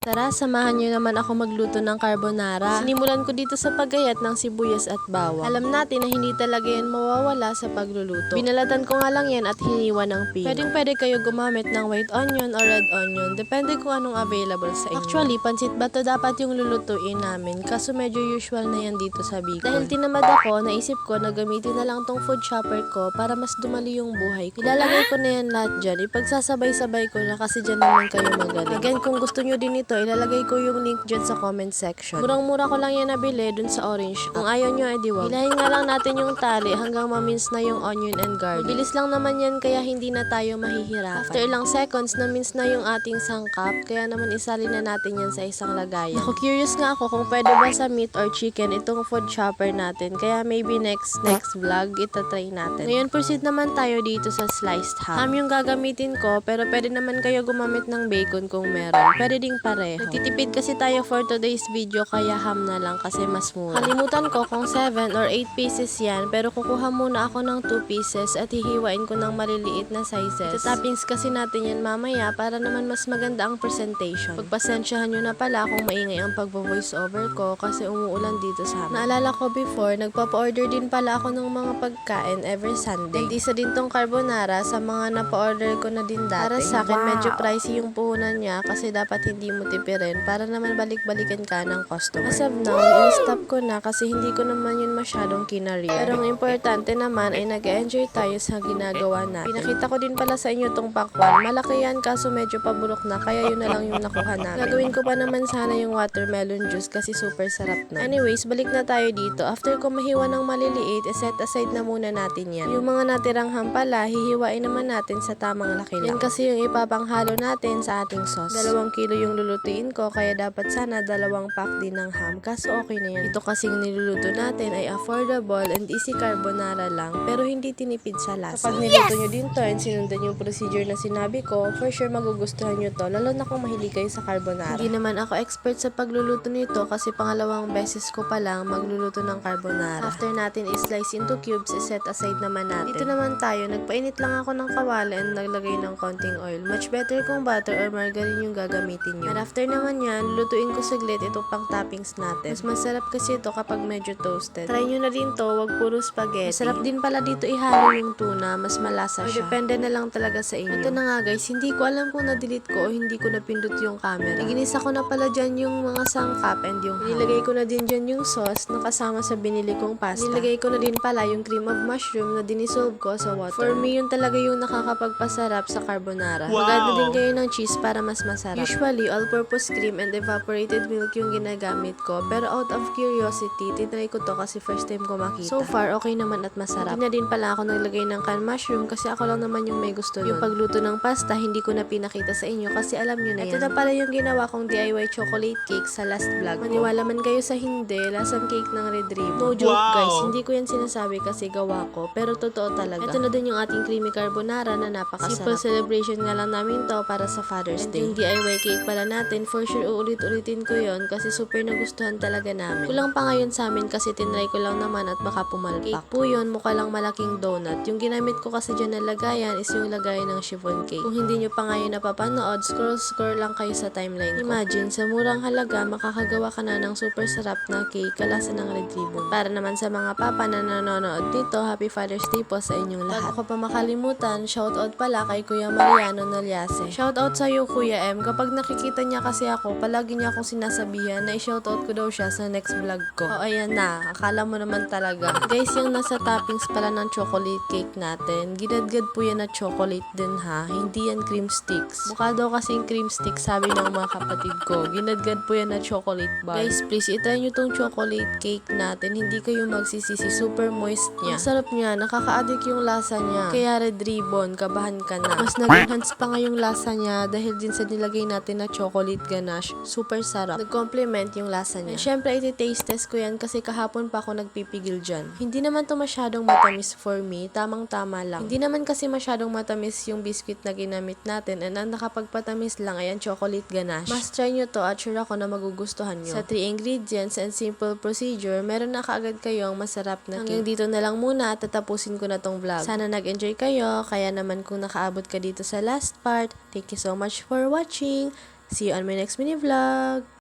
Tara, samahan niyo naman ako magluto ng carbonara. Sinimulan ko dito sa paggayat ng sibuyas at bawang. Alam natin na hindi talaga yan mawawala sa pagluluto. Binalatan ko nga lang yan at hiniwa ng pino. Pwede kayo gumamit ng white onion or red onion. Depende kung anong available sa inyo. Actually, pansit bato dapat yung lulutuin namin. Kaso medyo usual na yan dito sa Bicol. Dahil tinamad ako, naisip ko na gamitin na lang tong food chopper ko para mas dumali yung buhay ko. Ilalagay ko na yan lahat dyan. Ipagsasabay-sabay ko na kasi dyan naman kayo magaling. Again, kung gusto nyo din ito, ilalagay ko yung link dyan sa comment section. Murang-mura ko lang yan nabili dun sa orange. Kung ayaw nyo, edi wag. Hilahin nga lang natin yung tali hanggang ma-mince na yung onion and garlic. Bilis lang naman yan kaya hindi na tayo mahihirapan. After ilang seconds, na-mince na yung ating sangkap. Kaya naman isali na natin yan sa isang lagayan. Ako, curious nga ako kung pwede ba sa meat or chicken itong food chopper natin. Kaya maybe next vlog, itatry natin. Ngayon, proceed naman tayo dito sa sliced ham. Ham yung gagamitin ko, pero pwede naman kayo gumamit ng bacon kung meron. Pwede ding pareho. Nagtitipid kasi tayo for today's video kaya ham na lang kasi mas mura. Kalimutan ko kung 7 or 8 pieces yan pero kukuha muna ako ng 2 pieces at hihiwain ko ng maliliit na sizes. Toppings kasi natin yan mamaya para naman mas maganda ang presentation. Pagpasensyahan nyo na pala kung maingay ang pagvo-voice over ko kasi umuulan dito sa amin. Naalala ko before, nagpapa-order din pala ako ng mga pagkain every Sunday. And isa din tong carbonara sa mga napa-order ko na din dati. Para sa akin, medyo pricey yung puhunan niya kasi dapat hindi mo tipirin para naman balik-balikan ka ng customer. As of now, i-stop ko na kasi hindi ko naman yun masyadong kinariya. Pero ang importante naman ay nag-enjoy tayo sa ginagawa natin. Pinakita ko din pala sa inyo tong pakwan. Malaki yan kaso medyo pabulok na kaya yun na lang yung nakuha namin. Gagawin ko pa naman sana yung watermelon juice kasi super sarap na. Anyways, balik na tayo dito. After ko mahiwa ng maliliit, set aside na muna natin yan. Yung mga natirang ham pala, hihiwain naman natin sa tamang laki lang. Yan kasi yung ipapanghalo natin sa ating sauce. 2 kilo yung lulutuin ko kaya dapat sana 2 pack din ng ham kaso okay na yan. Ito kasing niluluto natin ay affordable and easy carbonara lang pero hindi tinipid sa lasa. Kapag niluto nyo din to and sinundan yung procedure na sinabi ko, for sure magugustuhan nyo to lalo na kung mahilig kayo sa carbonara. Hindi naman ako expert sa pagluluto nito kasi pangalawang beses ko pa lang magluluto ng carbonara. After natin i-slice into cubes, i-set aside naman natin. Dito naman tayo, nagpainit lang ako ng kawali and naglagay ng konting oil. Much better kung butter or margarine yung gagamitin nyo. And after naman yan, lulutuin ko saglit itong pang toppings natin. Mas masarap kasi ito kapag medyo toasted. Try nyo na din to, wag puro spaghetti. Masarap din pala dito ihalo yung tuna, mas malasa siya. Depende na lang talaga sa inyo. Ito na nga guys, hindi ko alam kung na-delete ko o hindi ko napindot yung camera. Iginisa ko na pala dyan yung mga sangkap and yung ham. Nilagay ko na din dyan yung sauce na kasama sa binili kong pasta. Nilagay ko na din pala yung cream of mushroom na dinisolve ko sa water. For me, yun talaga yung nakakapagpasarap sa carbonara. Maganda din kayo ng cheese para mas masarap. Usually, all-purpose cream and evaporated milk yung ginagamit ko. Pero out of curiosity, tinry ko to kasi first time ko makita. So far, okay naman at masarap. Hindi na din pala ako naglagay ng canned mushroom kasi ako lang naman yung may gusto nun. Yung pagluto ng pasta, hindi ko na pinakita sa inyo kasi alam nyo na yan. Ito na pala yung ginawa kong DIY chocolate cake sa last vlog. Maniwala man kayo sa hindi, lasang cake ng Red Ribbon. No joke guys, hindi ko yan sinasabi kasi gawa ko, pero totoo talaga. Ito na din yung ating creamy carbonara na napakasarap. Simple celebration nga lang namin to para sa Father's Day. Yung DIY cake pala natin, for sure uulit-ulitin ko yon kasi super nagustuhan talaga namin. Kulang pa ngayon sa amin kasi tinry ko lang naman at baka pumalpak. Cake po yun, mukha lang malaking donut. Yung ginamit ko kasi dyan na lagayan is yung lagayan ng chiffon cake. Kung hindi nyo pa ngayon napapanood, scroll lang kayo sa timeline ko. Imagine, sa murang halaga, makakagawa ka na ng super sarap na cake kalasa ng Red Ribbon. Para naman sa mga papa na nanonood dito, Happy Father's Day po sa inyong lahat. Bago ko pa makalimutan, shoutout pala kay Kuya Mariano Nalyase. Shoutout sa iyo Kuya M. Kapag nakikita niya kasi ako, palagi niya akong sinasabihan na i-shoutout ko daw siya sa next vlog ko. O ayan na, akala mo naman talaga. Guys, yung nasa toppings pala ng chocolate cake natin, ginadgad po yan na chocolate din ha, hindi yan cream sticks. Mukha daw kasing cream sticks sabi ng mga kapatid ko. Ginadgad po yan na chocolate bar. Guys, please, itry nyo tong chocolate cake natin, hindi kayo magsisisi, super moist niya. Ang sarap niya, nakaka-addict yung lasa niya. Kaya Red Ribbon, kabahan ka na. Mas nag-enhance pa nga yung lasa niya dahil din sa nilagay natin na chocolate ganache. Super sarap. Nag-complement yung lasa niya. And syempre, iti-taste test ko yan kasi kahapon pa ako nagpipigil dyan. Hindi naman to masyadong matamis for me. Tamang-tama lang. Hindi naman kasi masyadong matamis yung biscuit na ginamit natin and ang nakapagpatamis lang ay ang chocolate ganache. Mas try nyo to at sure ako na magugustuhan nyo. Sa 3 ingredients and simple procedure, meron na kaagad kayong masarap na cake. Hanggang dito na lang muna at tatapusin ko na tong vlog. Sana nag-enjoy kayo. Kaya naman kung nakaabot ka dito sa last part, thank you so much for watching. See you on my next mini vlog!